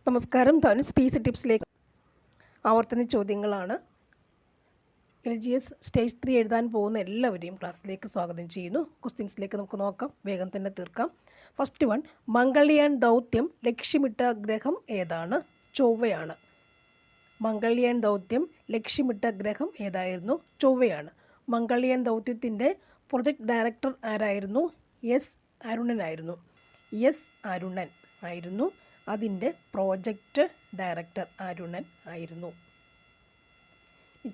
നമസ്കാരം. Dhanush P C ടിപ്സിലേക്ക് ആവർത്തന ചോദ്യങ്ങളാണ്. LGS സ്റ്റേജ് 3 എഴുതാൻ പോകുന്ന എല്ലാവരെയും ക്ലാസ്സിലേക്ക് സ്വാഗതം ചെയ്യുന്നു. ക്വസ്റ്റ്യൻസിലേക്ക് നമുക്ക് നോക്കാം, വേഗം തന്നെ തീർക്കാം. ഫസ്റ്റ് വൺ, മംഗൾയാൻ ദൗത്യം ലക്ഷ്യമിട്ട ഗ്രഹം ഏതാണ്? ചൊവ്വയാണ്. മംഗൾയാൻ ദൗത്യം ലക്ഷ്യമിട്ട ഗ്രഹം ഏതായിരുന്നു? ചൊവ്വയാണ്. മംഗൾയാൻ ദൗത്യത്തിൻ്റെ പ്രൊജക്ട് ഡയറക്ടർ ആരായിരുന്നു? എസ് അരുണനായിരുന്നു. എസ് അരുണൻ ആയിരുന്നു അതിൻ്റെ പ്രോജക്റ്റ് ഡയറക്ടർ. അരുണൻ ആയിരുന്നു.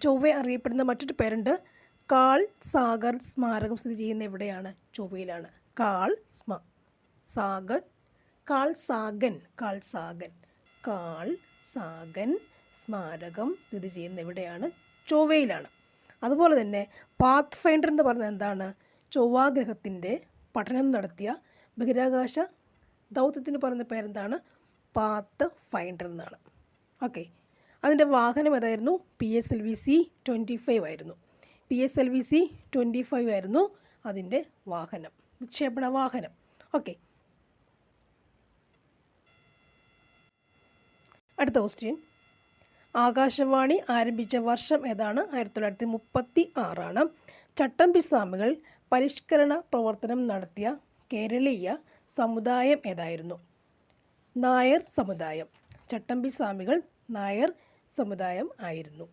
ചൊവ്വ അറിയപ്പെടുന്ന മറ്റൊരു പേരുണ്ട്, കാൾ സാഗർ സ്മാരകം സ്ഥിതി ചെയ്യുന്ന എവിടെയാണ്? ചൊവ്വയിലാണ്. കാൾ സാഗൻ സ്മാരകം സ്ഥിതി ചെയ്യുന്ന എവിടെയാണ്? ചൊവ്വയിലാണ്. അതുപോലെ തന്നെ പാത്ത് ഫൈൻഡർ എന്ന് പറഞ്ഞത് എന്താണ്? ചൊവ്വാഗ്രഹത്തിൻ്റെ പഠനം നടത്തിയ ബഹിരാകാശ ദൗത്യത്തിന് പറയുന്ന പേരെന്താണ്? പാത്ത് ഫൈൻഡർ എന്നാണ്. ഓക്കെ, അതിൻ്റെ വാഹനം ഏതായിരുന്നു? PSLV-C 25 ആയിരുന്നു. PSLV-C 25 ആയിരുന്നു അതിൻ്റെ വാഹനം, വിക്ഷേപണ വാഹനം. ഓക്കെ, അടുത്ത ക്വസ്റ്റ്യൻ, ആകാശവാണി ആരംഭിച്ച വർഷം ഏതാണ്? 1936 ചട്ടമ്പിസ്വാമികൾ പരിഷ്കരണ പ്രവർത്തനം നടത്തിയ കേരളീയ സമുദായം ഏതായിരുന്നു? നായർ സമുദായം. ചട്ടമ്പിസ്വാമികൾ നായർ സമുദായം ആയിരുന്നു.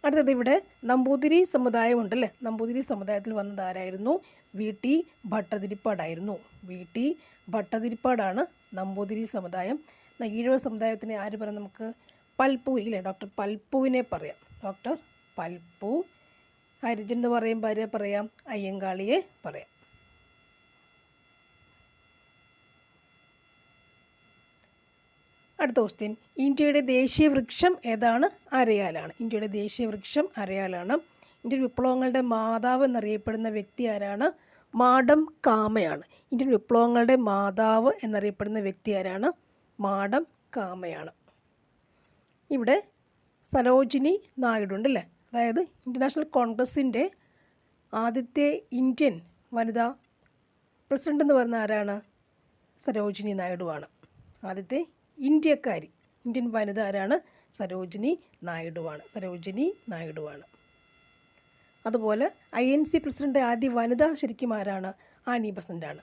അടുത്തത് ഇവിടെ നമ്പൂതിരി സമുദായം ഉണ്ടല്ലേ. നമ്പൂതിരി സമുദായത്തിൽ വന്നത് ആരായിരുന്നു? VT ഭട്ടതിരിപ്പാടായിരുന്നു. VT ഭട്ടതിരിപ്പാടാണ് നമ്പൂതിരി സമുദായം. ഈഴവ സമുദായത്തിനെ ആര് പറയാം? നമുക്ക് പൽപ്പു ഇല്ലേ, ഡോക്ടർ പൽപ്പുവിനെ പറയാം. ഡോക്ടർ പൽപ്പു. ഹരിജൻ എന്ന് പറയുമ്പോൾ ആരെ പറയാം? അയ്യങ്കാളിയെ പറയാം. അടുത്ത ക്വസ്റ്റ്യൻ, ഇന്ത്യയുടെ ദേശീയ വൃക്ഷം ഏതാണ്? അരയാലാണ്. ഇന്ത്യയുടെ ദേശീയ വൃക്ഷം അരയാലാണ്. ഇന്ത്യൻ വിപ്ലവങ്ങളുടെ മാതാവ് എന്നറിയപ്പെടുന്ന വ്യക്തി ആരാണ്? മാഡം കാമയാണ്. ഇന്ത്യൻ വിപ്ലവങ്ങളുടെ മാതാവ് എന്നറിയപ്പെടുന്ന വ്യക്തി ആരാണ്? മാഡം കാമയാണ്. ഇവിടെ സരോജിനി നായിഡു ഉണ്ടല്ലേ. അതായത് ഇൻ്റർനാഷണൽ കോൺഗ്രസിൻ്റെ ആദ്യത്തെ ഇന്ത്യൻ വനിതാ പ്രസിഡൻ്റ് എന്ന് പറയുന്ന ആരാണ്? സരോജിനി നായിഡുവാണ്. ആദ്യത്തെ ഇന്ത്യക്കാരി, ഇന്ത്യൻ വനിത ആരാണ്? സരോജിനി നായിഡുവാണ്. അതുപോലെ INC പ്രസിഡൻ്റ് ആദ്യ വനിത ശരിക്കും ആരാണ്? ആനി ബസൻ്റാണ്.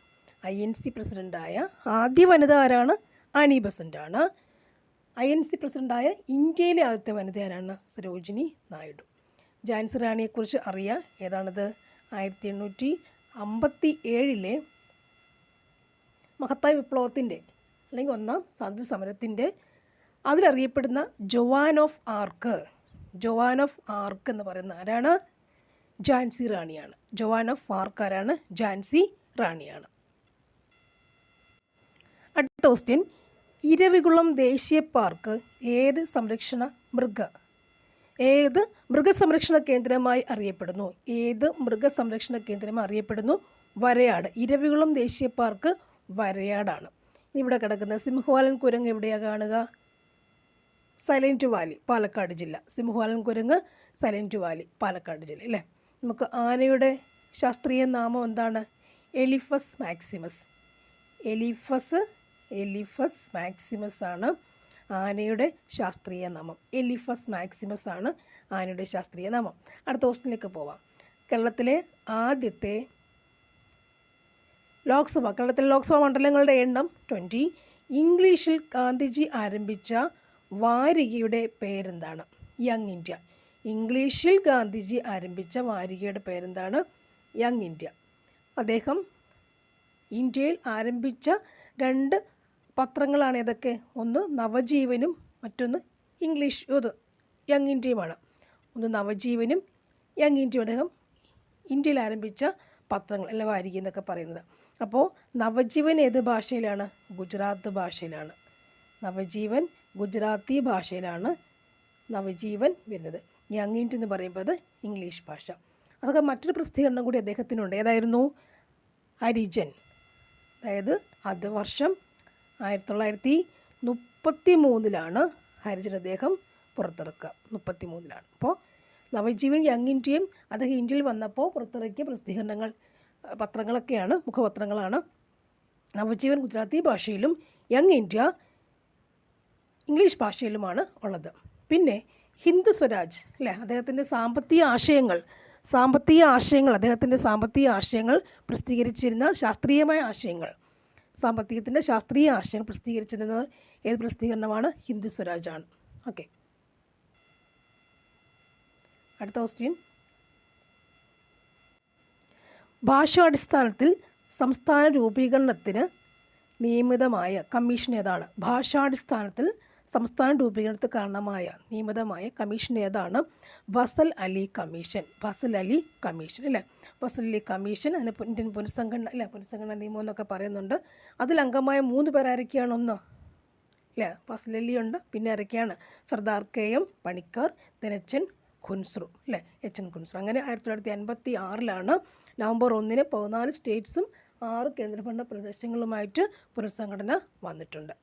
INC പ്രസിഡൻ്റായ ആദ്യ വനിത ആരാണ്? ആനി ബസൻ്റാണ്. INC പ്രസിഡൻ്റായ ഇന്ത്യയിലെ ആദ്യത്തെ വനിത ആരാണ്? സരോജിനി നായിഡു. ഝാൻസി റാണിയെക്കുറിച്ച് അറിയാം. ഏതാണത്? 1857 മഹത്തായ വിപ്ലവത്തിൻ്റെ അല്ലെങ്കിൽ ഒന്നാം സ്വാതന്ത്ര്യ സമരത്തിൻ്റെ അതിലറിയപ്പെടുന്ന ജോവാൻ ഓഫ് ആർക്ക് എന്ന് പറയുന്ന ആരാണ്? ഝാൻസി റാണിയാണ്. ജോവാൻ ഓഫ് ആർക്ക് ആരാണ്? ഝാൻസി റാണിയാണ്. അടുത്ത ക്വസ്റ്റ്യൻ, ഇരവികുളം ദേശീയ പാർക്ക് ഏത് മൃഗസംരക്ഷണ കേന്ദ്രമായി അറിയപ്പെടുന്നു? വരയാട്. ഇരവികുളം ദേശീയ പാർക്ക് വരയാടാണ്. ഇവിടെ കിടക്കുന്ന സിംഹവാലൻ കുരങ്ങ് എവിടെയാണ് കാണുക? സൈലൻറ്റ് വാലി, പാലക്കാട് ജില്ല. സിംഹവാലൻ കുരങ്ങ് സൈലൻറ്റ് വാലി, പാലക്കാട് ജില്ല അല്ലേ. നമുക്ക് ആനയുടെ ശാസ്ത്രീയ നാമം എന്താണ്? എലിഫസ് മാക്സിമസ് ആണ് ആനയുടെ ശാസ്ത്രീയ നാമം. എലിഫസ് മാക്സിമസ് ആണ് ആനയുടെ ശാസ്ത്രീയ നാമം. അടുത്ത ക്വസ്റ്റ്യനിലേക്ക് പോവാം. കേരളത്തിലെ ലോക്സഭാ മണ്ഡലങ്ങളുടെ എണ്ണം 20. ഇംഗ്ലീഷിൽ ഗാന്ധിജി ആരംഭിച്ച വാരികയുടെ പേരെന്താണ്? Young India. ഇംഗ്ലീഷിൽ ഗാന്ധിജി ആരംഭിച്ച വാരികയുടെ പേരെന്താണ്? Young India. അദ്ദേഹം ഇന്ത്യയിൽ ആരംഭിച്ച 2 പത്രങ്ങളാണ് ഏതൊക്കെ? ഒന്ന് നവജീവനും മറ്റൊന്ന് യങ് ഇന്ത്യയുമാണ്. ഒന്ന് നവജീവനും യങ് ഇന്ത്യയും അദ്ദേഹം ഇന്ത്യയിൽ ആരംഭിച്ച പത്രങ്ങൾ അല്ല വാരിക എന്നൊക്കെ പറയുന്നത്. അപ്പോൾ നവജീവൻ ഏത് ഭാഷയിലാണ്? ഗുജറാത്ത് ഭാഷയിലാണ്. നവജീവൻ ഗുജറാത്തി ഭാഷയിലാണ് നവജീവൻ വരുന്നത്. യങ് ഇന്ത്യ എന്ന് പറയുമ്പോൾ അത് ഇംഗ്ലീഷ് ഭാഷ. അതൊക്കെ മറ്റൊരു പ്രസിദ്ധീകരണം കൂടി അദ്ദേഹത്തിനുണ്ട്. ഏതായിരുന്നു? ഹരിജൻ. അതായത് അത് വർഷം 1933 ഹരിജൻ അദ്ദേഹം പുറത്തിറക്കുക. 33. അപ്പോൾ നവജീവൻ യങ് ഇന്ത്യയും അദ്ദേഹം ഇന്ത്യയിൽ വന്നപ്പോൾ പുറത്തിറക്കിയ പ്രസിദ്ധീകരണങ്ങൾ പത്രങ്ങളൊക്കെയാണ്, മുഖപത്രങ്ങളാണ്. നവജീവൻ ഗുജറാത്തി ഭാഷയിലും യങ് ഇന്ത്യ ഇംഗ്ലീഷ് ഭാഷയിലുമാണ് ഉള്ളത്. പിന്നെ ഹിന്ദ് സ്വരാജ് അല്ലേ, അദ്ദേഹത്തിൻ്റെ സാമ്പത്തിക ആശയങ്ങൾ പ്രസിദ്ധീകരിച്ചിരുന്ന ശാസ്ത്രീയമായ ആശയങ്ങൾ, സാമ്പത്തികത്തിൻ്റെ ശാസ്ത്രീയ ആശയങ്ങൾ പ്രസിദ്ധീകരിച്ചിരുന്നത് ഏത് പ്രസിദ്ധീകരണമാണ്? ഹിന്ദ് സ്വരാജാണ്. ഓക്കെ, അടുത്ത ക്വസ്റ്റ്യൻ. ഭാഷാടിസ്ഥാനത്തിൽ സംസ്ഥാന രൂപീകരണത്തിന് നിയമിതമായ കമ്മീഷൻ ഏതാണ്? ഭാഷാടിസ്ഥാനത്തിൽ സംസ്ഥാന രൂപീകരണത്തിന് കാരണമായ നിയമിതമായ കമ്മീഷൻ ഏതാണ്? ഫസൽ അലി കമ്മീഷൻ അല്ലേ. ഫസൽ അലി കമ്മീഷൻ, അതിന് ഇന്ത്യൻ പുനഃസംഘടന നിയമം എന്നൊക്കെ പറയുന്നുണ്ട്. അതിൽ അംഗമായ 3 പേരായിരിക്കുകയാണ്. ഒന്ന് അല്ലേ, ഫസൽ അലി ഉണ്ട്. പിന്നെ ആരൊക്കെയാണ്? സർദാർ KM പണിക്കർ, എച്ച്.എൻ. ഖുൻസ്രു അല്ലേ, എച്ച്.എൻ. ഖുൻസ്രു. അങ്ങനെ 1956 നവംബർ 1 14 സ്റ്റേറ്റ്സും 6 കേന്ദ്രഭരണ പ്രദേശങ്ങളുമായിട്ട് പുനഃസംഘടന വന്നിട്ടുണ്ട്.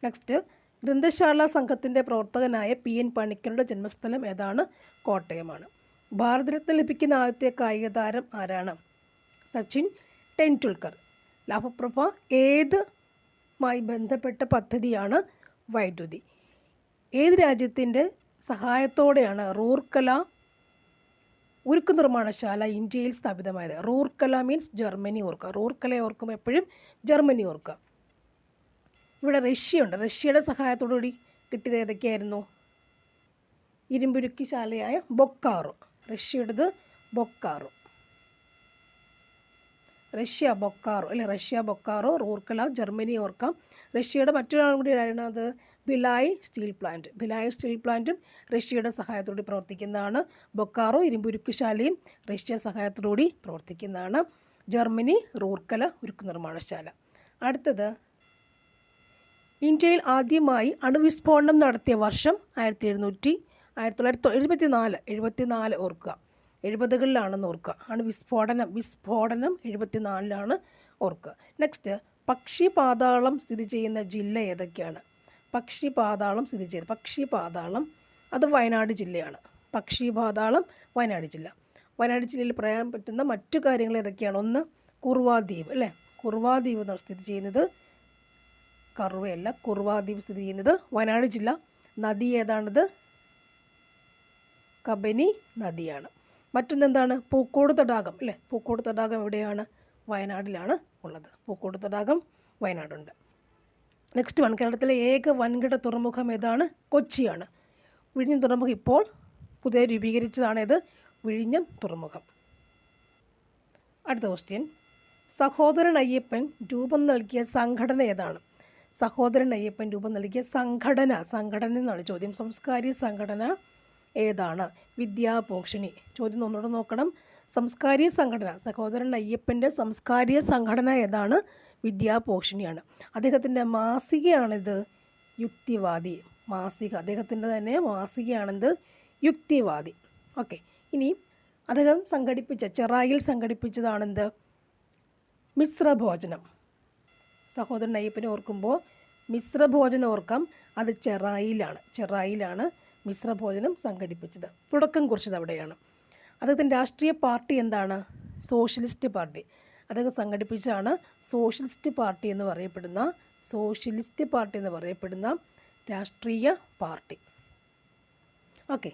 നെക്സ്റ്റ്, ഗ്രന്ഥശാല സംഘത്തിൻ്റെ പ്രവർത്തകനായ PN പണിക്കരുടെ ജന്മസ്ഥലം ഏതാണ്? കോട്ടയമാണ്. ഭാരതരത്ന ലഭിക്കുന്ന ആദ്യത്തെ കായിക താരം ആരാണ്? സച്ചിൻ ടെണ്ടുൽക്കർ. ലാഭപ്രഭ ഏതുമായി ബന്ധപ്പെട്ട പദ്ധതിയാണ്? വൈദ്യുതി. ഏത് രാജ്യത്തിൻ്റെ സഹായത്തോടെയാണ് റൂർക്കല ഉരുക്ക് നിർമ്മാണശാല ഇന്ത്യയിൽ സ്ഥാപിതമായത്? റൂർക്കല മീൻസ് ജർമ്മനി ഓർക്കുക. റൂർക്കല ഓർക്കുമ്പോൾ എപ്പോഴും ജർമ്മനി ഓർക്കുക. ഇവിടെ റഷ്യയുണ്ട്. റഷ്യയുടെ സഹായത്തോടുകൂടി കിട്ടിയത് ഏതൊക്കെയായിരുന്നു? ഇരുമ്പുരുക്കി ശാലയായ ബൊക്കാറോ. റഷ്യയുടേത് ബൊക്കാറോ. റഷ്യ ബൊക്കാറോ, റൂർക്കല ജർമ്മനി ഓർക്കാം. റഷ്യയുടെ മറ്റൊരാളും കൂടി ആയിരുന്നു, അത് ഭിലായ് സ്റ്റീൽ പ്ലാന്റും റഷ്യയുടെ സഹായത്തോടെ പ്രവർത്തിക്കുന്നതാണ്. ബൊക്കാറോ ഇരുമ്പുരുക്കുശാലയും റഷ്യ സഹായത്തോടുകൂടി പ്രവർത്തിക്കുന്നതാണ്. ജർമ്മനി റൂർക്കല ഉരുക്ക് നിർമ്മാണശാല. അടുത്തത്, ഇന്ത്യയിൽ ആദ്യമായി അണുവിസ്ഫോടനം നടത്തിയ വർഷം 1974 ഓർക്കുക. 70കളിലാണെന്ന് ഓർക്കുക. അണുവിസ്ഫോടനം 74 ഓർക്കുക. നെക്സ്റ്റ്, പക്ഷിപാതാളം സ്ഥിതി ചെയ്യുന്ന ജില്ല ഏതൊക്കെയാണ്? പക്ഷിപാതാളം അത് വയനാട് ജില്ലയാണ്. വയനാട് ജില്ലയിൽ പറയാൻ പറ്റുന്ന മറ്റു കാര്യങ്ങൾ ഏതൊക്കെയാണ്? ഒന്ന്, കുർവാദ്വീപ് അല്ലേ. കുർവാദ്വീപ് സ്ഥിതി ചെയ്യുന്നത് കുർവാദ്വീപ് സ്ഥിതി ചെയ്യുന്നത് വയനാട് ജില്ല. നദി ഏതാണത്? കബനി നദിയാണ്. മറ്റൊന്നെന്താണ്? പൂക്കോട് തടാകം അല്ലേ. പൂക്കോട് തടാകം എവിടെയാണ്? വയനാടിലാണ് ഉള്ളത്. പൂക്കോട് തടാകം വയനാടുണ്ട്. നെക്സ്റ്റ് വൺ, കേരളത്തിലെ ഏക വൻകിട തുറമുഖം ഏതാണ്? കൊച്ചിയാണ്. വിഴിഞ്ഞം തുറമുഖം ഇപ്പോൾ പുതിയ രൂപീകരിച്ചതാണേത്? വിഴിഞ്ഞം തുറമുഖം. അടുത്ത ക്വസ്റ്റ്യൻ, സഹോദരൻ അയ്യപ്പൻ രൂപം നൽകിയ സംഘടന ഏതാണ്? സംഘടന എന്നാണ് ചോദ്യം. സാംസ്കാരിക സംഘടന ഏതാണ്? വിദ്യാപോഷിണി. ചോദ്യം ഒന്നുകൂടെ നോക്കണം. സാംസ്കാരിക സംഘടന, സഹോദരൻ അയ്യപ്പൻ്റെ സാംസ്കാരിക സംഘടന ഏതാണ്? വിദ്യാപോഷിണിയാണ്. അദ്ദേഹത്തിൻ്റെ മാസികയാണിത് യുക്തിവാദി. അദ്ദേഹത്തിൻ്റെ തന്നെ മാസികയാണിത് യുക്തിവാദി. ഓക്കെ, ഇനി അദ്ദേഹം ചെറായിൽ സംഘടിപ്പിച്ചതാണെന്ത്? മിശ്രഭോജനം. സഹോദരൻ അയ്യപ്പനെ ഓർക്കുമ്പോൾ മിശ്രഭോജനം ഓർക്കാം. അത് ചെറായിലാണ് മിശ്രഭോജനം സംഘടിപ്പിച്ചത്. തുടക്കം കുറിച്ചത് അവിടെയാണ്. അദ്ദേഹത്തിൻ്റെ രാഷ്ട്രീയ പാർട്ടി എന്താണ്? Socialist party. അദ്ദേഹം സംഘടിപ്പിച്ചതാണ് സോഷ്യലിസ്റ്റ് പാർട്ടി എന്ന് പറയപ്പെടുന്ന രാഷ്ട്രീയ പാർട്ടി. ഓക്കെ,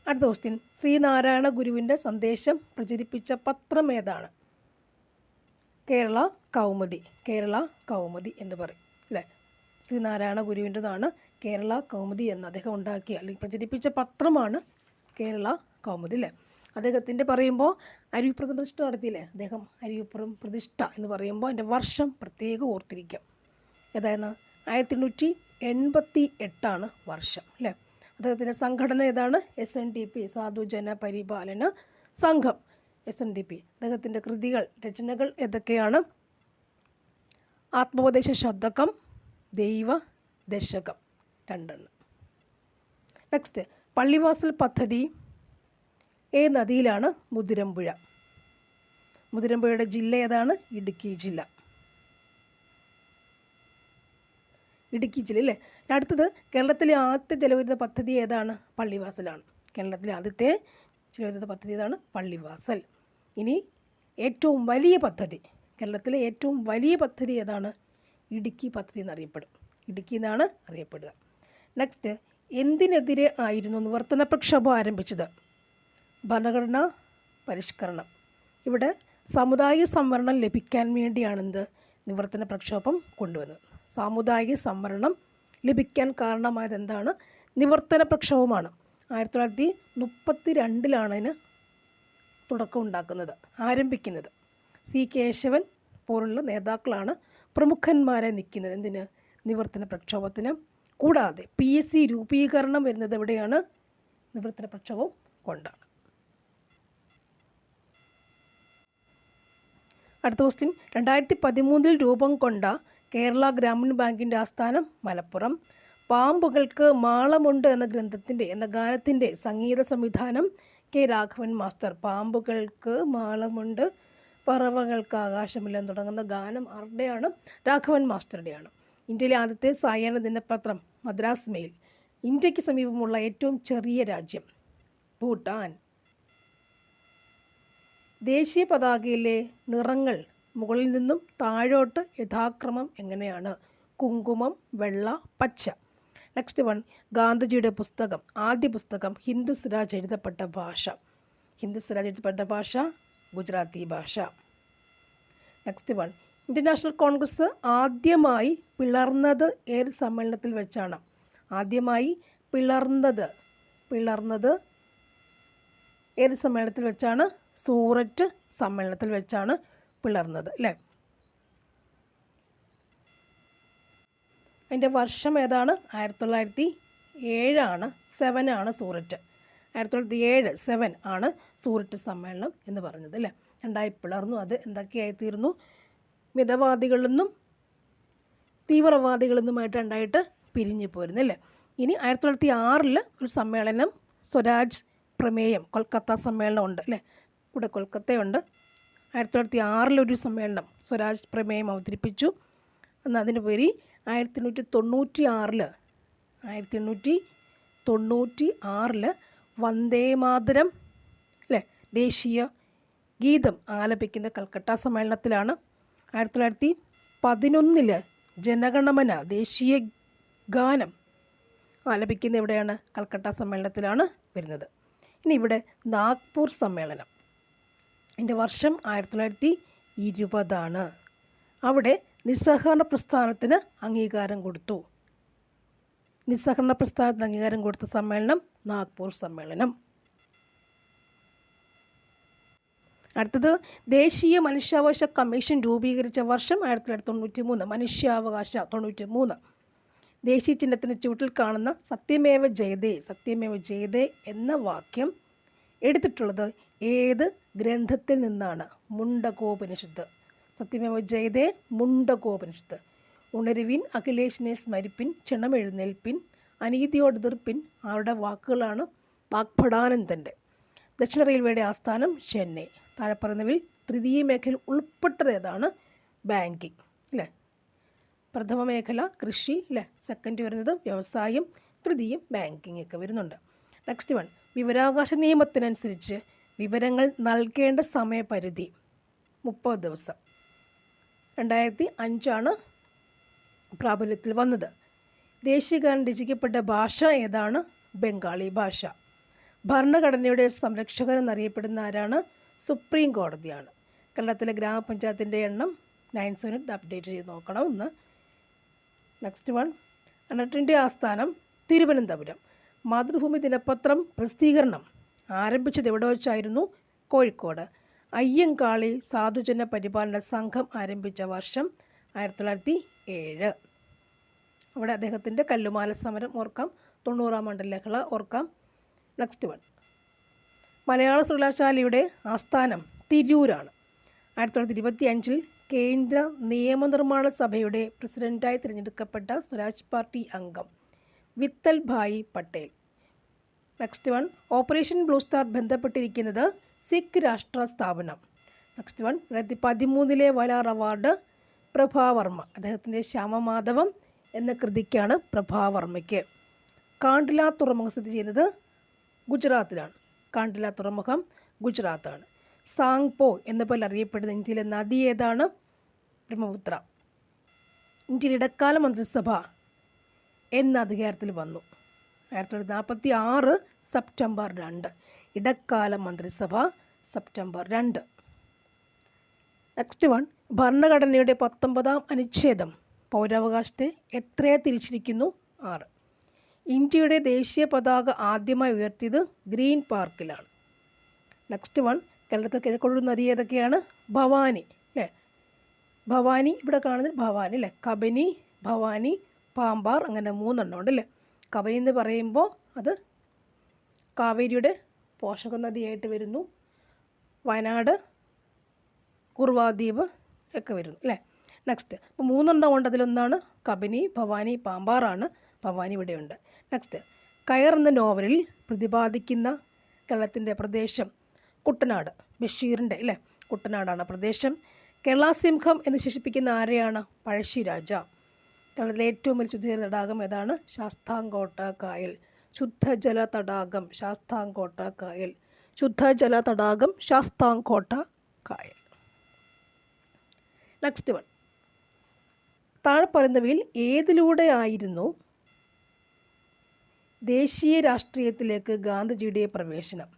അടുത്ത ക്വസ്റ്റ്യൻ, ശ്രീനാരായണ ഗുരുവിൻ്റെ സന്ദേശം പ്രചരിപ്പിച്ച പത്രം ഏതാണ്? കേരള കൗമുദി എന്ന് പറയും അല്ലേ. ശ്രീനാരായണ ഗുരുവിൻ്റെതാണ് കേരള കൗമുദി എന്ന് അദ്ദേഹം ഉണ്ടാക്കിയ അല്ലെങ്കിൽ പ്രചരിപ്പിച്ച പത്രമാണ് കേരള കൗമുദി അല്ലേ. അദ്ദേഹത്തിൻ്റെ പറയുമ്പോൾ അരിവിപ്പുറം പ്രതിഷ്ഠ നടത്തിയില്ലേ, അദ്ദേഹം അരിവിപ്പുറം പ്രതിഷ്ഠ എന്ന് പറയുമ്പോൾ അതിൻ്റെ വർഷം പ്രത്യേകം ഓർത്തിരിക്കാം. ഏതാണ്? 1888 വർഷം അല്ലേ. അദ്ദേഹത്തിൻ്റെ സംഘടന ഏതാണ്? SNDP, സാധുജന പരിപാലന സംഘം. SNDP. അദ്ദേഹത്തിൻ്റെ രചനകൾ ഏതൊക്കെയാണ്? ആത്മോപദേശ ശതകം, ദൈവ ദശകം, 2. നെക്സ്റ്റ്, പള്ളിവാസൽ പദ്ധതി ഏത് നദിയിലാണ്? മുതിരമ്പുഴയുടെ ജില്ല ഏതാണ്? ഇടുക്കി ജില്ല അല്ലേ. അടുത്തത്, കേരളത്തിലെ ആദ്യത്തെ ജലവൈദ്യുത പദ്ധതി ഏതാണ്? പള്ളിവാസലാണ്. കേരളത്തിലെ ആദ്യത്തെ ജലവൈദ്യുത പദ്ധതി ഏതാണ്? പള്ളിവാസൽ. ഇനി ഏറ്റവും വലിയ പദ്ധതി, കേരളത്തിലെ ഏറ്റവും വലിയ പദ്ധതി ഏതാണ്? ഇടുക്കി പദ്ധതി എന്നറിയപ്പെടും. ഇടുക്കി എന്നാണ് അറിയപ്പെടുക. നെക്സ്റ്റ്, എന്തിനെതിരെ ആയിരുന്നു നിവർത്തന പ്രക്ഷോഭം ആരംഭിച്ചത്? ഭരണഘടനാ പരിഷ്കരണം. ഇവിടെ സാമുദായിക സംവരണം ലഭിക്കാൻ വേണ്ടിയാണെന്ത് നിവർത്തന പ്രക്ഷോഭം കൊണ്ടുവന്നത്. സാമുദായിക സംവരണം ലഭിക്കാൻ കാരണമായത് എന്താണ്? നിവർത്തന പ്രക്ഷോഭമാണ്. 1932 ഇതിന് തുടക്കം ഉണ്ടാക്കുന്നത്, ആരംഭിക്കുന്നത്. സി കേശവൻ പോലുള്ള നേതാക്കളാണ് പ്രമുഖന്മാരെ നിൽക്കുന്നത് എന്തിന്? നിവർത്തന പ്രക്ഷോഭത്തിന്. കൂടാതെ PSC രൂപീകരണം വരുന്നത് എവിടെയാണ്? നിവർത്തന പ്രക്ഷോഭം കൊണ്ടാണ്. അടുത്ത ക്വസ്റ്റ്യൻ, 2013 രൂപം കൊണ്ട കേരള ഗ്രാമീൺ ബാങ്കിൻ്റെ ആസ്ഥാനം മലപ്പുറം. പാമ്പുകൾക്ക് മാളമുണ്ട് എന്ന ഗാനത്തിൻ്റെ സംഗീത സംവിധാനം കെ രാഘവൻ മാസ്റ്റർ. പാമ്പുകൾക്ക് മാളമുണ്ട്, പറവകൾക്ക് ആകാശമില്ലെന്ന് തുടങ്ങുന്ന ഗാനം ആരുടെയാണ്? രാഘവൻ മാസ്റ്ററുടെയാണ്. ഇന്ത്യയിലെ ആദ്യത്തെ സായാഹ്ന ദിനപത്രം മദ്രാസ് മെയിൽ. ഇന്ത്യക്ക് സമീപമുള്ള ഏറ്റവും ചെറിയ രാജ്യം ഭൂട്ടാൻ. ദേശീയ പതാകയിലെ നിറങ്ങൾ മുകളിൽ നിന്നും താഴോട്ട് യഥാക്രമം എങ്ങനെയാണ്? കുങ്കുമം, വെള്ള, പച്ച. നെക്സ്റ്റ് വൺ, ഗാന്ധിജിയുടെ പുസ്തകം, ആദ്യ പുസ്തകം ഹിന്ദു സ്വരാജ് എഴുതപ്പെട്ട ഭാഷ. ഹിന്ദു സ്വരാജ് എഴുതപ്പെട്ട ഭാഷ ഗുജറാത്തി ഭാഷ. Next one, Indian national Congress ആദ്യമായി പിളർന്നത് ഏത് സമ്മേളനത്തിൽ വെച്ചാണ്? ആദ്യമായി പിളർന്നത് ഏത് സമ്മേളനത്തിൽ വെച്ചാണ്? സൂററ്റ് സമ്മേളനത്തിൽ വെച്ചാണ് പിളർന്നത്, അല്ലേ? അതിൻ്റെ വർഷം ഏതാണ്? 1907 7 സൂററ്റ്. 1907 7 ആണ് സൂററ്റ് സമ്മേളനം എന്ന് പറഞ്ഞത്, അല്ലേ? രണ്ടായി പിളർന്നു. അത് എന്തൊക്കെയായിത്തീർന്നു? മിതവാദികളെന്നും തീവ്രവാദികളെന്നുമായിട്ട് രണ്ടായിട്ട് പിരിഞ്ഞു പോരുന്നു, അല്ലേ? ഇനി 1906 ഒരു സമ്മേളനം, സ്വരാജ് പ്രമേയം, കൊൽക്കത്ത സമ്മേളനം ഉണ്ട്, അല്ലേ? ഇവിടെ കൊൽക്കത്തയുണ്ട്. 1906 ഒരു സമ്മേളനം സ്വരാജ് പ്രമേയം അവതരിപ്പിച്ചു. എന്നാൽ അതിന് പേര് 1896 വന്ദേമാതരം, അല്ലേ, ദേശീയ ഗീതം ആലപിക്കുന്ന കൽക്കട്ട സമ്മേളനത്തിലാണ്. 1911 ജനഗണമന ദേശീയ ഗാനം ആലപിക്കുന്ന എവിടെയാണ്? കൽക്കട്ട സമ്മേളനത്തിലാണ് വരുന്നത്. ഇനി ഇവിടെ നാഗ്പൂർ സമ്മേളനം, അതിൻ്റെ വർഷം 1920. അവിടെ നിസ്സഹകരണ പ്രസ്ഥാനത്തിന് അംഗീകാരം കൊടുത്തു. നിസ്സഹകരണ പ്രസ്ഥാനത്തിന് അംഗീകാരം കൊടുത്ത സമ്മേളനം നാഗ്പൂർ സമ്മേളനം. അടുത്തത്, ദേശീയ മനുഷ്യാവകാശ കമ്മീഷൻ രൂപീകരിച്ച വർഷം 1993. മനുഷ്യാവകാശ 93. ദേശീയ ചിഹ്നത്തിന് ചുവട്ടിൽ കാണുന്ന സത്യമേവ ജയതേ എന്ന വാക്യം എടുത്തിട്ടുള്ളത് ഏത് ഗ്രന്ഥത്തിൽ നിന്നാണ്? മുണ്ടകോപനിഷത്ത്. സത്യമേവ ജയതേ മുണ്ടകോപനിഷത്ത്. ഉണരുവിൻ, അഖിലേഷിനെ സ്മരിപ്പിൻ, ക്ഷണമെഴുന്നേൽപ്പിൻ, അനീതിയോട് എതിർപ്പിൻ ആരുടെ വാക്കുകളാണ്? വാഗ്ഭടാനന്ദൻ്റെ. ദക്ഷിണ റെയിൽവേയുടെ ആസ്ഥാനം ചെന്നൈ. താഴെ പറയുന്നവയിൽ തൃതീയ മേഖലയിൽ ഉൾപ്പെട്ടത് ഏതാണ്? ബാങ്കിങ്, അല്ലേ? പ്രഥമ മേഖല കൃഷി, അല്ലേ? സെക്കൻഡ് വരുന്നത് വ്യവസായം, തൃതീയം ബാങ്കിങ് ഒക്കെ വരുന്നുണ്ട്. നെക്സ്റ്റ് വൺ, വിവരാവകാശ നിയമത്തിനനുസരിച്ച് വിവരങ്ങൾ നൽകേണ്ട സമയപരിധി 30 ദിവസം. 2005 പ്രാബല്യത്തിൽ വന്നത്. ദേശീയഗാനം രചിക്കപ്പെട്ട ഭാഷ ഏതാണ്? ബംഗാളി ഭാഷ. ഭരണഘടനയുടെ സംരക്ഷകൻ എന്നറിയപ്പെടുന്ന ആരാണ്? സുപ്രീം കോടതിയാണ്. കേരളത്തിലെ ഗ്രാമപഞ്ചായത്തിൻ്റെ എണ്ണം 97. അപ്ഡേറ്റ് ചെയ്ത് നോക്കണം ഒന്ന്. നെക്സ്റ്റ് വൺ, അനട്ടിൻ്റെ ആസ്ഥാനം തിരുവനന്തപുരം. മാതൃഭൂമി ദിനപത്രം പ്രസിദ്ധീകരണം ആരംഭിച്ചത് എവിടെ വെച്ചായിരുന്നു? കോഴിക്കോട്. അയ്യങ്കാളി സാധുജന പരിപാലന സംഘം ആരംഭിച്ച വർഷം 1907. അവിടെ അദ്ദേഹത്തിൻ്റെ കല്ലുമാല സമരം ഓർക്കാം, 90-ാം മണ്ഡലഹള ഓർക്കാം. നെക്സ്റ്റ് വൺ, മലയാള സർവകലാശാലയുടെ ആസ്ഥാനം തിരൂരാണ്. 1925 കേന്ദ്ര നിയമനിർമ്മാണ സഭയുടെ പ്രസിഡൻ്റായി തിരഞ്ഞെടുക്കപ്പെട്ട സ്വരാജ് പാർട്ടി അംഗം Vithal bhai Patel. Next one, operation blue star ബന്ധപ്പെട്ടിരിക്കുന്നത് സിഖ് രാഷ്ട്ര സ്ഥാപനം. Next one, 2013 Vayalar award Prabha Varma. അദ്ദേഹത്തിൻ്റെ ശ്യാമമാധവം എന്ന കൃതിക്കാണ് പ്രഭാവർമ്മയ്ക്ക്. കാണ്ട്ല തുറമുഖം സ്ഥിതി ചെയ്യുന്നത് ഗുജറാത്തിലാണ്. കാണ്ട്ല തുറമുഖം ഗുജറാത്താണ്. സാങ്പോ എന്ന പോലെ അറിയപ്പെടുന്ന ഇന്ത്യയിലെ നദി ഏതാണ്? ബ്രഹ്മപുത്ര. ഇന്ത്യയിൽ ഇടക്കാല മന്ത്രിസഭ എന്ന അധികാരത്തിൽ വന്നു? 1946 സെപ്റ്റംബർ 2. ഇടക്കാല മന്ത്രിസഭ സെപ്റ്റംബർ 2. നെക്സ്റ്റ് വൺ, ഭരണഘടനയുടെ 19ാം അനുച്ഛേദം പൗരാവകാശത്തെ എത്രയെ തിരിച്ചിരിക്കുന്നു? 6. ഇന്ത്യയുടെ ദേശീയ പതാക ആദ്യമായി ഉയർത്തിയത് ഗ്രീൻ പാർക്കിലാണ്. നെക്സ്റ്റ് വൺ, കേരളത്തിൽ കിഴക്കൊഴുകുന്ന നദി ഏതൊക്കെയാണ്? ഭവാനി അല്ലേ? ഭവാനി ഇവിടെ കാണുന്നത് ഭവാനി അല്ലേ? കബനി, ഭവാനി, പാമ്പാർ, അങ്ങനെ 3 എണ്ണം ഉണ്ട് അല്ലേ? കബനി എന്ന് പറയുമ്പോൾ അത് കാവേരിയുടെ പോഷക നദിയായിട്ട് വരുന്നു. വയനാട്, കുർവാദ്വീപ് ഒക്കെ വരുന്നു അല്ലേ? നെക്സ്റ്റ്, അപ്പോൾ 3 എണ്ണം ഉണ്ട്. അതിലൊന്നാണ് കബനി, ഭവാനി, പാമ്പാറാണ്. ഭവാനി ഇവിടെയുണ്ട്. നെക്സ്റ്റ്, കയർ എന്ന നോവലിൽ പ്രതിപാദിക്കുന്ന കേരളത്തിൻ്റെ പ്രദേശം കുട്ടനാട്. ബഷീറിൻ്റെ അല്ലേ? കുട്ടനാടാണ് പ്രദേശം. കേരളസിംഹം എന്ന് വിശേഷിപ്പിക്കുന്ന ആരെയാണ്? പഴശ്ശിരാജ. കേരളത്തിലെ ഏറ്റവും വലിയ ശുദ്ധജല തടാകം ഏതാണ്? ശാസ്താംകോട്ട കായൽ. ശുദ്ധജല തടാകം ശാസ്താംകോട്ട കായൽ. ശുദ്ധജല തടാകം ശാസ്താംകോട്ട കായൽ. നെക്സ്റ്റ് വൺ, താഴെ പറയുന്നവയിൽ ഏതിലൂടെ ആയിരുന്നു ദേശീയ രാഷ്ട്രീയത്തിലേക്ക് ഗാന്ധിജിയുടെ പ്രവേശനം?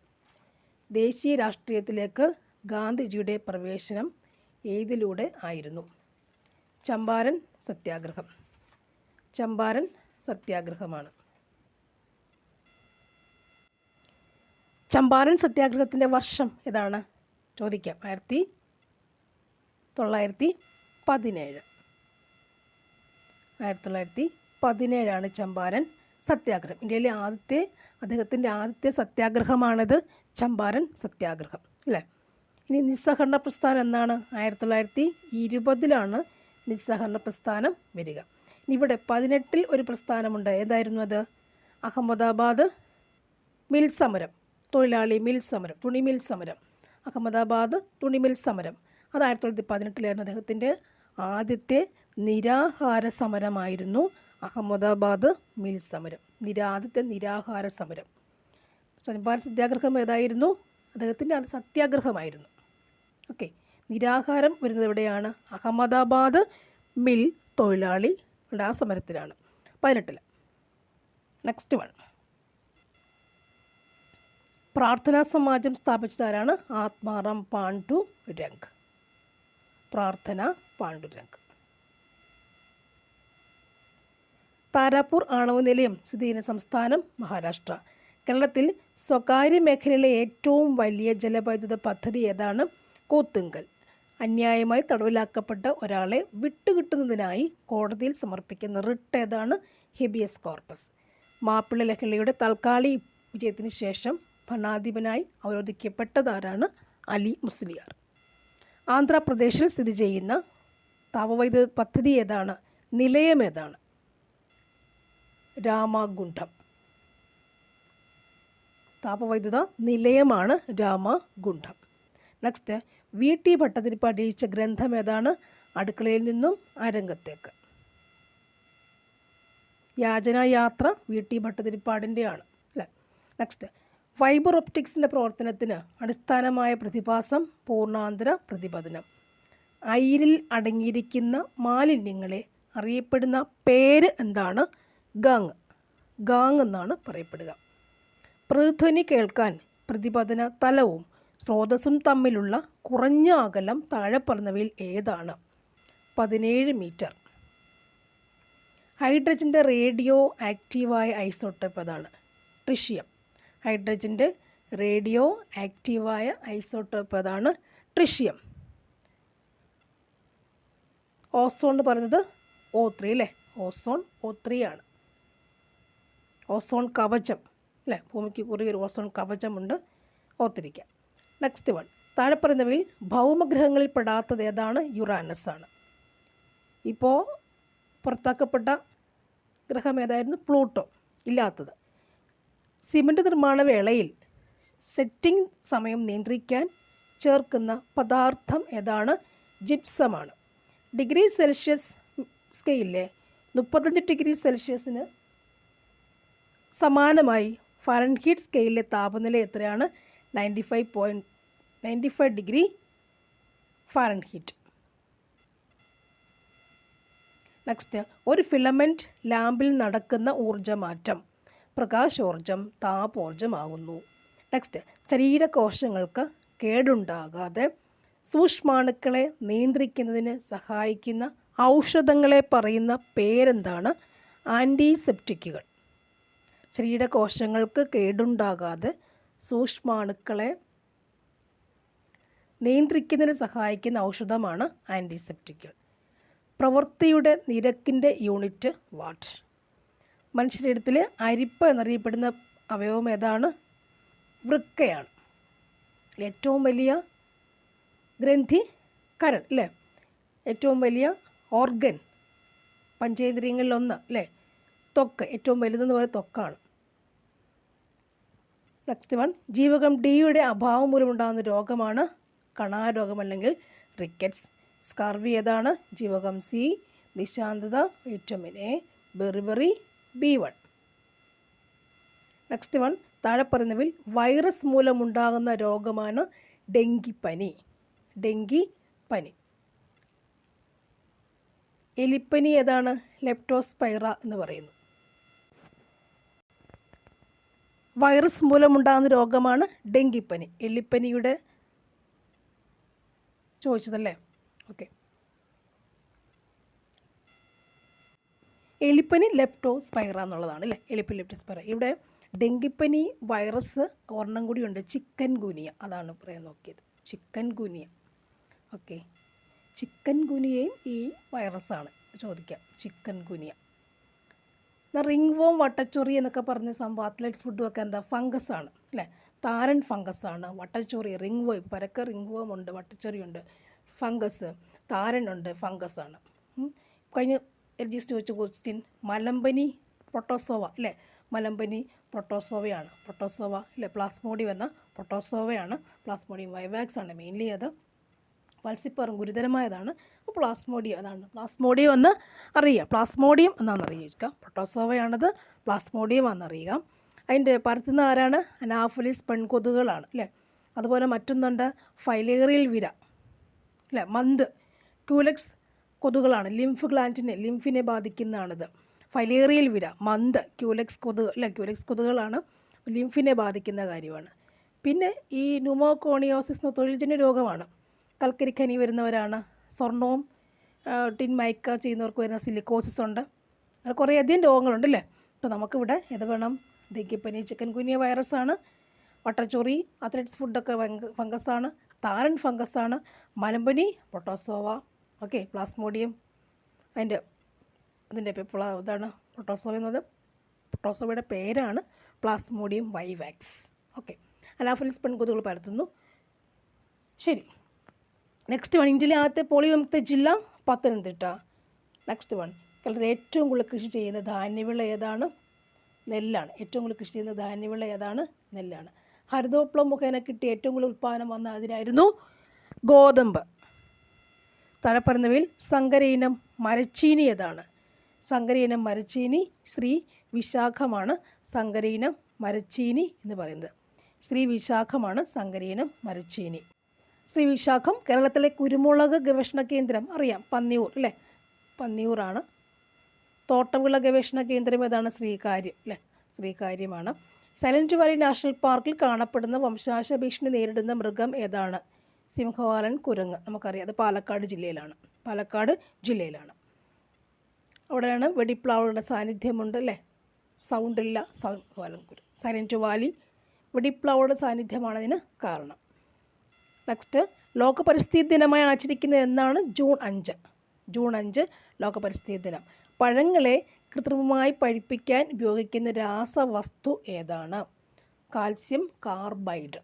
ദേശീയ രാഷ്ട്രീയത്തിലേക്ക് ഗാന്ധിജിയുടെ പ്രവേശനം ഏതിലൂടെ ആയിരുന്നു? ചമ്പാരൻ സത്യാഗ്രഹം. ചമ്പാരൻ സത്യാഗ്രഹമാണ്. ചമ്പാരൻ സത്യാഗ്രഹത്തിൻ്റെ വർഷം ഏതാണ്? ചോദിക്കാം. 1917. 1917 ചമ്പാരൻ സത്യാഗ്രഹം. ഇന്ത്യയിലെ അദ്ദേഹത്തിൻ്റെ ആദ്യത്തെ സത്യാഗ്രഹമാണിത്, ചമ്പാരൻ സത്യാഗ്രഹം അല്ലേ? ഇനി നിസ്സഹകരണ പ്രസ്ഥാനം എന്നാണ്? 1920 നിസ്സഹകരണ പ്രസ്ഥാനം വരിക. ഇനി ഇവിടെ 18 ഒരു പ്രസ്ഥാനമുണ്ട്. ഏതായിരുന്നു അത്? അഹമ്മദാബാദ് മിൽ സമരം, തൊഴിലാളി മിൽ സമരം, തുണി മിൽ സമരം. അഹമ്മദാബാദ് തുണി മിൽ സമരം അത് 1918 അദ്ദേഹത്തിൻ്റെ ആദ്യത്തെ നിരാഹാര സമരമായിരുന്നു. അഹമ്മദാബാദ് മിൽ സമരം, ആദ്യത്തെ നിരാഹാര സമരം. ചമ്പാരൻ സത്യാഗ്രഹം ഏതായിരുന്നു? അദ്ദേഹത്തിൻ്റെ അത് സത്യാഗ്രഹമായിരുന്നു. ഓക്കെ, നിരാഹാരം വരുന്നത് എവിടെയാണ്? അഹമ്മദാബാദ് മിൽ തൊഴിലാളികളുടെ ആ സമരത്തിലാണ്, 18. നെക്സ്റ്റ് വൺ, പ്രാർത്ഥനാ സമാജം സ്ഥാപിച്ചതാരാണ്? ആത്മാറാം പാണ്ഡുരംഗ്. പ്രാർത്ഥന പാണ്ഡുരംഗ്. താരാപൂർ ആണവ നിലയം സ്ഥിതി ചെയ്യുന്ന സംസ്ഥാനം മഹാരാഷ്ട്ര. കേരളത്തിൽ സ്വകാര്യ മേഖലയിലെ ഏറ്റവും വലിയ ജലവൈദ്യുത പദ്ധതി ഏതാണ്? കൂത്തുങ്കൽ. അന്യായമായി തടവിലാക്കപ്പെട്ട ഒരാളെ വിട്ടുകിട്ടുന്നതിനായി കോടതിയിൽ സമർപ്പിക്കുന്ന റിട്ട് ഏതാണ്? Habeas corpus. മാപ്പിള ലഹളയുടെ തൽക്കാലിക വിജയത്തിന് ശേഷം ഭരണാധിപനായി അവരോധിക്കപ്പെട്ടതാരാണ്? അലി മുസ്ലിയാർ. ആന്ധ്രാപ്രദേശിൽ സ്ഥിതി ചെയ്യുന്ന താപവൈദ്യുത പദ്ധതി ഏതാണ്? നിലയം ഏതാണ്? രാമഗുണ്ഡം. താപവൈദ്യുത നിലയമാണ് രാമഗുണ്ഡം. നെക്സ്റ്റ്, VT ഭട്ടതിരിപ്പാട് രചിച്ച ഗ്രന്ഥം ഏതാണ്? അടുക്കളയിൽ നിന്നും അരങ്ങത്തേക്ക്. യാചനായാത്ര VT ഭട്ടതിരിപ്പാടിൻ്റെയാണ് അല്ലേ? നെക്സ്റ്റ്, ഫൈബർ ഒപ്റ്റിക്സിൻ്റെ പ്രവർത്തനത്തിന് അടിസ്ഥാനമായ പ്രതിഭാസം പൂർണ്ണാന്തര പ്രതിപതനം. അയിരിൽ അടങ്ങിയിരിക്കുന്ന മാലിന്യങ്ങളെ അറിയപ്പെടുന്ന പേര് എന്താണ്? ഗാങ്. ഗാങ് എന്നാണ് പറയപ്പെടുക. പ്രതിധ്വനി കേൾക്കാൻ പ്രതിപതന തലവും സ്രോതസ്സും തമ്മിലുള്ള കുറഞ്ഞ അകലം താഴെ പറഞ്ഞവയിൽ ഏതാണ്? 17 മീറ്റർ. ഹൈഡ്രജൻ്റെ റേഡിയോ ആക്റ്റീവായ ഐസോട്ടോപ്പ് ഏതാണ്? ട്രിഷ്യം. ഹൈഡ്രജൻ്റെ റേഡിയോ ആക്റ്റീവായ ഐസോട്ടോപ്പ് ഏതാണ്? ട്രിഷ്യം. ഓസോൺ എന്ന് പറയുന്നത് O3 അല്ലേ? ഓസോൺ O3 ആണ്. ഓസോൺ കവചം അല്ലേ? ഭൂമിക്ക് കുറിയൊരു ഓസോൺ കവചമുണ്ട്, ഓർത്തിരിക്കാം. നെക്സ്റ്റ് വൺ, താഴെ പറയുന്നവയിൽ ഭൗമഗ്രഹങ്ങളിൽ പെടാത്തത് ഏതാണ്? യുറാനസ് ആണ്. ഇപ്പോൾ പുറത്താക്കപ്പെട്ട ഗ്രഹം ഏതായിരുന്നു? പ്ലൂട്ടോ. ഇല്ലാത്തത്. സിമൻറ്റ് നിർമ്മാണ വേളയിൽ സെറ്റിംഗ് സമയം നിയന്ത്രിക്കാൻ ചേർക്കുന്ന പദാർത്ഥം ഏതാണ്? ജിപ്സമാണ്. ഡിഗ്രി സെൽഷ്യസ് സ്കെയിലിലെ 35 ഡിഗ്രി സെൽഷ്യസിന് സമാനമായി ഫാരൻഹീറ്റ് സ്കെയിലിലെ താപനില എത്രയാണ്? 95 95 ഡിഗ്രി ഫാരൻഹീറ്റ്. നെക്സ്റ്റ്, ഒരു ഫിലമെൻറ്റ് ലാമ്പിൽ നടക്കുന്ന ഊർജ്ജമാറ്റം പ്രകാശോർജ്ജം താപോർജ്ജമാകുന്നു. നെക്സ്റ്റ്, ശരീരകോശങ്ങൾക്ക് കേടുണ്ടാകാതെ സൂക്ഷ്മാണുക്കളെ നിയന്ത്രിക്കുന്നതിന് സഹായിക്കുന്ന ഔഷധങ്ങളെ പറയുന്ന പേരെന്താണ്? ആൻറ്റിസെപ്റ്റിക്കുകൾ. ശരീരകോശങ്ങൾക്ക് കേടുണ്ടാകാതെ സൂക്ഷ്മാണുക്കളെ നിയന്ത്രിക്കുന്നതിന് സഹായിക്കുന്ന ഔഷധമാണ് ആൻറ്റിസെപ്റ്റിക്കുകൾ. പ്രവൃത്തിയുടെ നിരക്കിൻ്റെ യൂണിറ്റ് വാട്ട്. മനുഷ്യശരീരത്തിൽ അരിപ്പ് എന്നറിയപ്പെടുന്ന അവയവം ഏതാണ്? വൃക്കയാണ്. ഏറ്റവും വലിയ ഗ്രന്ഥി കരൾ അല്ലേ? ഏറ്റവും വലിയ ഓർഗൻ പഞ്ചേന്ദ്രിയങ്ങളിലൊന്ന് അല്ലേ? ത്വക്ക്. ഏറ്റവും വലുതെന്ന് പറയുന്നത് ത്വക്കാണ്. നെക്സ്റ്റ് വൺ, ജീവകം ഡിയുടെ അഭാവം മൂലമുണ്ടാകുന്ന രോഗമാണ് കണാരോഗം അല്ലെങ്കിൽ റിക്കറ്റ്സ്. സ്കർവി ഏതാണ്? ജീവകം സി. നിശാന്തത vitamin A. Beriberi B1. Next one, താഴെ പറയുന്നവയിൽ വൈറസ് മൂലമുണ്ടാകുന്ന രോഗമാണ് ഡെങ്കിപ്പനി. ഡെങ്കിപ്പനി. എലിപ്പനി ഏതാണ്? ലെപ്റ്റോസ്പൈറ എന്ന് പറയുന്നു. വൈറസ് മൂലമുണ്ടാകുന്ന രോഗമാണ് ഡെങ്കിപ്പനി. എലിപ്പനിയുടെ ചോദിച്ചതല്ലേ? ഓക്കെ. എലിപ്പനി ലെപ്റ്റോസ്പൈറ എന്നുള്ളതാണ് അല്ലേ? എലിപ്പനി ലെപ്റ്റോസ്പൈറ. ഇവിടെ ഡെങ്കിപ്പനി വൈറസ് ഒരെണ്ണം കൂടിയുണ്ട്, ചിക്കൻ ഗുനിയ. അതാണ് പറയാൻ നോക്കിയത്, ചിക്കൻ ഗുനിയ. ഓക്കെ, ചിക്കൻ ഗുനിയയും ഈ വൈറസാണ് ചോദിക്കാം. ചിക്കൻ ഗുനിയ. റിംഗ് വോം, വട്ടച്ചൊറി എന്നൊക്കെ പറഞ്ഞ സംഭവം അത്ലറ്റ്സ് ഫുഡും ഒക്കെ എന്താ? ഫംഗസ് ആണ് അല്ലേ? താരൻ ഫംഗസ് ആണ്. വട്ടച്ചൊറി, റിംഗ് വോം, പരക്കെ റിംഗ് വോം ഉണ്ട്, വട്ടച്ചൊറി ഉണ്ട്, ഫംഗസ്. താരനുണ്ട്, ഫംഗസ് ആണ്. കഴിഞ്ഞ രജിസ്റ്റർ ചോദിച്ച ക്വസ്റ്റ്യൻ മലമ്പനി പ്രൊട്ടോസോവ അല്ലേ? മലമ്പനി പ്രൊട്ടോസോവയാണ്. പ്രൊട്ടോസോവ അല്ലേ? പ്ലാസ്മോഡിയം എന്ന പ്രൊട്ടോസോവയാണ്. പ്ലാസ്മോഡിയം വൈവാക്സ് ആണ് മെയിൻലി. അത് പൾസിപ്പറും ഗുരുതരമായതാണ്. അപ്പോൾ പ്ലാസ്മോഡിയം അതാണ്. പ്ലാസ്മോഡിയം എന്ന് അറിയുക, പ്ലാസ്മോഡിയം എന്നാണ് അറിയുക. പ്രൊട്ടോസോവയാണത്, പ്ലാസ്മോഡിയം ആണെന്നറിയുക. അതിൻ്റെ പരത്തുന്ന ആരാണ്? അനാഫലിസ് പെൺകൊതുകുകളാണ് അല്ലേ? അതുപോലെ മറ്റൊന്നുണ്ട് ഫൈലേറിയൽ വിര അല്ലേ? മന്ത്, ക്യൂലെക്സ് കൊതുകുകളാണ്. ലിംഫിനെ ബാധിക്കുന്നതാണിത്. ഫൈലേറിയൽ വിര, മന്ത്, ക്യൂലെക്സ് കൊതുക് അല്ലേ? ക്യൂലെക്സ് കൊതുകുകളാണ്, ലിംഫിനെ ബാധിക്കുന്ന കാര്യമാണ്. പിന്നെ ഈ ന്യൂമോകോണിയോസിസ് എന്ന തൊഴിൽജന്യ രോഗമാണ്. കൽക്കരിഖനി വരുന്നവരാണ്. സ്വർണവും ടിൻ മൈക്ക ചെയ്യുന്നവർക്ക് വരുന്ന സിലിക്കോസിസ് ഉണ്ട്. അങ്ങനെ കുറേയധികം രോഗങ്ങളുണ്ടല്ലേ? അപ്പോൾ നമുക്കിവിടെ ഏത് വേണം? ഡെങ്കിപ്പനി ചിക്കൻ ഗുനിയ വൈറസാണ്. വട്ടച്ചൊറി അത്ലറ്റ്സ് ഫുഡൊക്കെ ഫംഗസാണ്. താരൻ ഫംഗസാണ്. മലമ്പനി പ്രൊട്ടോസോവ. ഓക്കെ, പ്ലാസ്മോഡിയം അതിൻ്റെ ഇതാണ് പ്രൊട്ടോസോവ എന്നത്. പ്രൊട്ടോസോവയുടെ പേരാണ് പ്ലാസ്മോഡിയം വൈവാക്സ്. ഓക്കെ, അനാഫിലിസ് പെൺകൊതുകുകൾ പരത്തുന്നു. ശരി. നെക്സ്റ്റ് വൺ, ഇന്ത്യയിലെ ആദ്യത്തെ പോളിയോ മുക്ത ജില്ല പത്തനംതിട്ട. നെക്സ്റ്റ് വൺ, കേരളത്തിൽ ഏറ്റവും കൂടുതൽ കൃഷി ചെയ്യുന്ന ധാന്യവിള ഏതാണ്? നെല്ലാണ്. ഏറ്റവും കൂടുതൽ കൃഷി ചെയ്യുന്ന ധാന്യവിള ഏതാണ്? നെല്ലാണ്. ഹരിതോപ്ലവം മുഖേന കിട്ടിയ ഏറ്റവും കൂടുതൽ ഉൽപ്പാദനം വന്ന അതിനായിരുന്നു ഗോതമ്പ്. താഴെ പറയുന്നവയിൽ സങ്കര ഇനം മരച്ചീനി ഏതാണ്? സങ്കര ഇനം മരച്ചീനി ശ്രീ വിശാഖമാണ്. സങ്കര ഇനം മരച്ചീനി എന്ന് പറയുന്നത് ശ്രീ വിശാഖമാണ്. സങ്കര ഇനം മരച്ചീനി ശ്രീ വിശാഖം. കേരളത്തിലെ കുരുമുളക് ഗവേഷണ കേന്ദ്രം അറിയാം, പന്നിയൂർ അല്ലേ? പന്നിയൂറാണ്. തോട്ടവിള ഗവേഷണ കേന്ദ്രം ഏതാണ്? ശ്രീകാര്യം അല്ലേ? ശ്രീകാര്യമാണ്. സൈലൻറ്റ് വാലി നാഷണൽ പാർക്കിൽ കാണപ്പെടുന്ന വംശനാശ ഭീഷണി നേരിടുന്ന മൃഗം ഏതാണ്? സിംഹവാലൻ കുരങ്ങ്. നമുക്കറിയാം, അത് പാലക്കാട് ജില്ലയിലാണ്. അവിടെയാണ് വെടിപ്ലാവുകളുടെ സാന്നിധ്യമുണ്ട് അല്ലേ? സൗണ്ടില്ല, സിംഹവാലൻ കുരങ്ങ്. സൈലൻറ്റ് വാലി വെടിപ്ലാവുകളുടെ സാന്നിധ്യമാണ് അതിന് കാരണം. നെക്സ്റ്റ്, ലോക പരിസ്ഥിതി ദിനമായി ആചരിക്കുന്നത് എന്നാണ്? ജൂൺ 5 ലോക പരിസ്ഥിതി ദിനം. പഴങ്ങളെ കൃത്രിമമായി പഴുപ്പിക്കാൻ ഉപയോഗിക്കുന്ന രാസവസ്തു ഏതാണ്? Calcium carbide.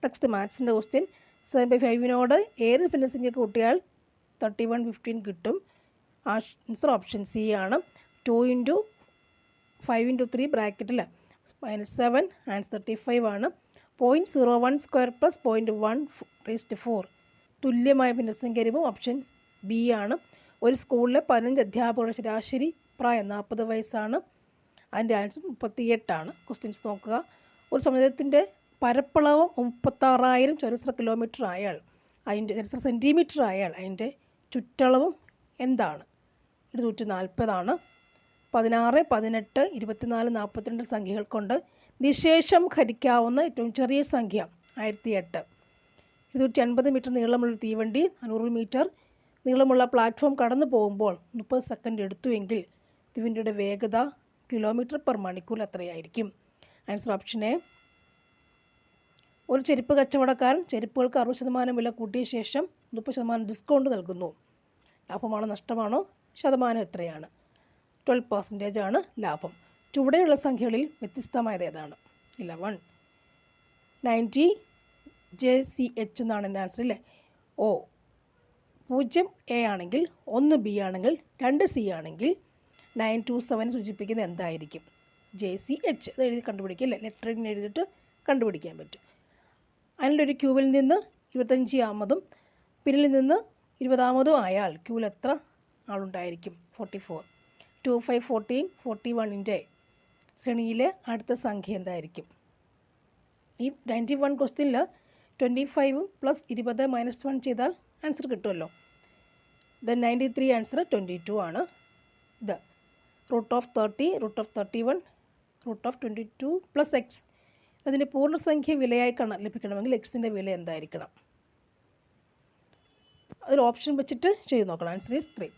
നെക്സ്റ്റ്, മാത്സിൻ്റെ ക്വസ്റ്റ്യൻ. 7/5 ഏത് ഭിന്നസംഖ്യക്ക് കൂട്ടിയാൽ 31/15 കിട്ടും? ആൻസർ ഓപ്ഷൻ സി ആണ്. 2 × 5 × 3 ബ്രാക്കറ്റിൽ -7 ആൻസർ 35 ആണ്. 0.01² + 0.1 തുല്യമായ ഭിന്നസംഖ്യ രൂപം ഓപ്ഷൻ ബി ആണ്. ഒരു സ്കൂളിലെ 15 അധ്യാപകരുടെ ശരാശരി പ്രായം 40 വയസ്സാണ്. അതിൻ്റെ ആൻസർ 38 ആണ്. ക്വസ്റ്റ്യൻസ് നോക്കുക. ഒരു സമുദ്രത്തിൻ്റെ പരപ്പളവ് 36,000 ചതുരശ്ര കിലോമീറ്റർ ആയാൽ ചതുരശ്ര സെൻറ്റിമീറ്റർ ആയാൽ അതിൻ്റെ ചുറ്റളവും എന്താണ്? 240 16, 18, 24, 42 സംഖ്യകൾ കൊണ്ട് നിശേഷം ഹരിക്കാവുന്ന ഏറ്റവും ചെറിയ സംഖ്യ 1008. 250 മീറ്റർ നീളമുള്ള തീവണ്ടി 100 മീറ്റർ നീളമുള്ള പ്ലാറ്റ്ഫോം കടന്നു പോകുമ്പോൾ 30 സെക്കൻഡ് എടുത്തുവെങ്കിൽ തീവണ്ടിയുടെ വേഗത km/മണിക്കൂർ എത്രയായിരിക്കും? Answer option A. ഒരു ചെരുപ്പ് കച്ചവടക്കാരൻ ചെരുപ്പുകൾക്ക് 60% വില കൂട്ടിയ ശേഷം 30% ഡിസ്കൗണ്ട് നൽകുന്നു. ലാഭമാണോ നഷ്ടമാണോ? ശതമാനം എത്രയാണ്? 12% ആണ് ലാഭം. ചുവടെയുള്ള സംഖ്യകളിൽ വ്യത്യസ്തമായത് ഏതാണ്? 11. 90 JCH എന്നാണ് എൻ്റെ ആൻസർ അല്ലേ. 0A ആണെങ്കിൽ 1B ആണെങ്കിൽ 2C ആണെങ്കിൽ 927 സൂചിപ്പിക്കുന്നത് എന്തായിരിക്കും? JCH അത് എഴുതി കണ്ടുപിടിക്കുക അല്ലേ. ലെറ്ററിന് എഴുതിയിട്ട് കണ്ടുപിടിക്കാൻ പറ്റും. അതിലൊരു ക്യൂവിൽ നിന്ന് 25 പിന്നിൽ നിന്ന് 20 ആയാൽ ക്യൂവിൽ എത്ര ആളുണ്ടായിരിക്കും? 44. 25, 14, 41ൻ്റെ ശ്രേണിയിലെ അടുത്ത സംഖ്യ എന്തായിരിക്കും? ഈ 91 ക്വസ്റ്റ്യനിൽ 25 + 20 - 1 ചെയ്താൽ ആൻസർ കിട്ടുമല്ലോ. 93 ആൻസർ 22 ആണ്. ഇത് √30, √31, √22 + x. അതിൻ്റെ പൂർണ്ണസംഖ്യ വിലയായി ലഭിക്കണമെങ്കിൽ എക്സിൻ്റെ വില എന്തായിരിക്കണം? അതിൽ ഓപ്ഷൻ വെച്ചിട്ട് ചെയ്ത് നോക്കണം. Answer is 3.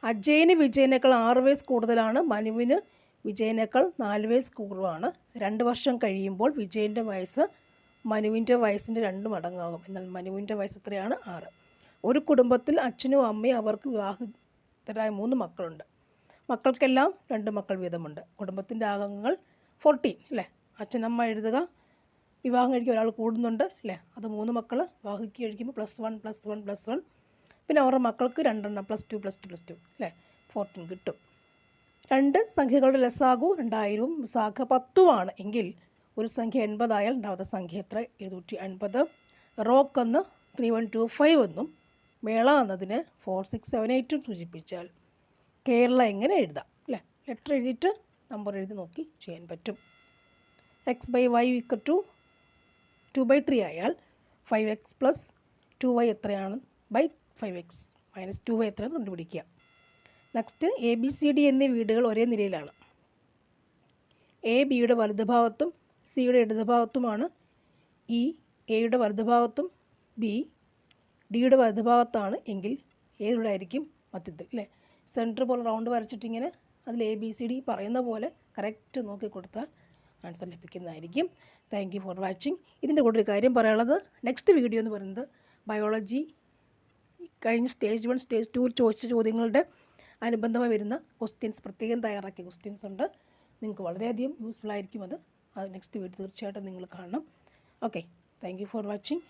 അജയന് വിജയനേക്കാൾ 6 വയസ്സ് കൂടുതലാണ്. മനുവിന് വിജയനേക്കാൾ 4 വയസ്സ് കുറവാണ്. 2 വർഷം കഴിയുമ്പോൾ വിജയൻ്റെ വയസ്സ് മനുവിൻ്റെ വയസ്സിൻ്റെ 2 മടങ്ങാകും. എന്നാൽ മനുവിൻ്റെ വയസ്സ് എത്രയാണ്? 6. ഒരു കുടുംബത്തിൽ അച്ഛനും അമ്മയും അവർക്ക് വിവാഹിതരായ 3 മക്കളുണ്ട്. മക്കൾക്കെല്ലാം 2 മക്കൾ വീതമുണ്ട്. കുടുംബത്തിൻ്റെ അംഗങ്ങൾ 14 അല്ലേ. അച്ഛനമ്മ എഴുതുക. വിവാഹം കഴിക്കാൻ ഒരാൾ കൂടുന്നുണ്ട് അല്ലേ. അത് 3 മക്കൾ വിവാഹിക്ക് കഴിക്കുമ്പോൾ +1 പിന്നെ അവരുടെ മക്കൾക്ക് 2 +2 +2 അല്ലേ. 14 കിട്ടും. 2 സംഖ്യകളുടെ ലസാഗു 2000 സാഖ 10 എങ്കിൽ ഒരു സംഖ്യ 80 ആയാൽ രണ്ടാമത്തെ സംഖ്യ എത്ര? 750. റോക്ക് എന്ന് 3125 എന്നും മേള എന്നതിന് 4678 സൂചിപ്പിച്ചാൽ കേരള എങ്ങനെ എഴുതാം അല്ലേ. ലെറ്റർ എഴുതിയിട്ട് നമ്പർ എഴുതി നോക്കി ചെയ്യാൻ പറ്റും. x/y = 2/3 ആയാൽ 5x + 2y എത്രയാണ്? 5x - 2y എത്രയാണ് കണ്ടുപിടിക്കുക. നെക്സ്റ്റ്, ABCD എന്നീ വീടുകൾ ഒരേ നിരയിലാണ്. A Bയുടെ വലതുഭാഗത്തും സിയുടെ ഇടതുഭാഗത്തുമാണ്. E എയുടെ വലതുഭാഗത്തും B ഡിയുടെ വലതുഭാഗത്താണ് എങ്കിൽ ഏതിവിടെ ആയിരിക്കും? മധ്യത്തിൽ അല്ലേ. സെൻറ്റർ പോലെ റൗണ്ട് വരച്ചിട്ടിങ്ങനെ അതിൽ ABCD പറയുന്ന പോലെ കറക്റ്റ് നോക്കി കൊടുത്താൽ ആൻസർ ലഭിക്കുന്നതായിരിക്കും. Thank you for watching. ഇതിൻ്റെ കൂടെ ഒരു കാര്യം പറയാനുള്ളത്, നെക്സ്റ്റ് വീഡിയോ എന്ന് പറയുന്നത് ബയോളജി കഴിഞ്ഞ സ്റ്റേജ് 1 സ്റ്റേജ് 2 ചോദിച്ച ചോദ്യങ്ങളുടെ അനുബന്ധമായി വരുന്ന ക്വസ്റ്റ്യൻസ് പ്രത്യേകം തയ്യാറാക്കിയ ക്വസ്റ്റ്യൻസ് ഉണ്ട്. നിങ്ങൾക്ക് വളരെയധികം യൂസ്ഫുൾ ആയിരിക്കും. അത് നെക്സ്റ്റ് വീഡിയോ തീർച്ചയായിട്ടും നിങ്ങൾ കാണണം. Okay, thank you for watching.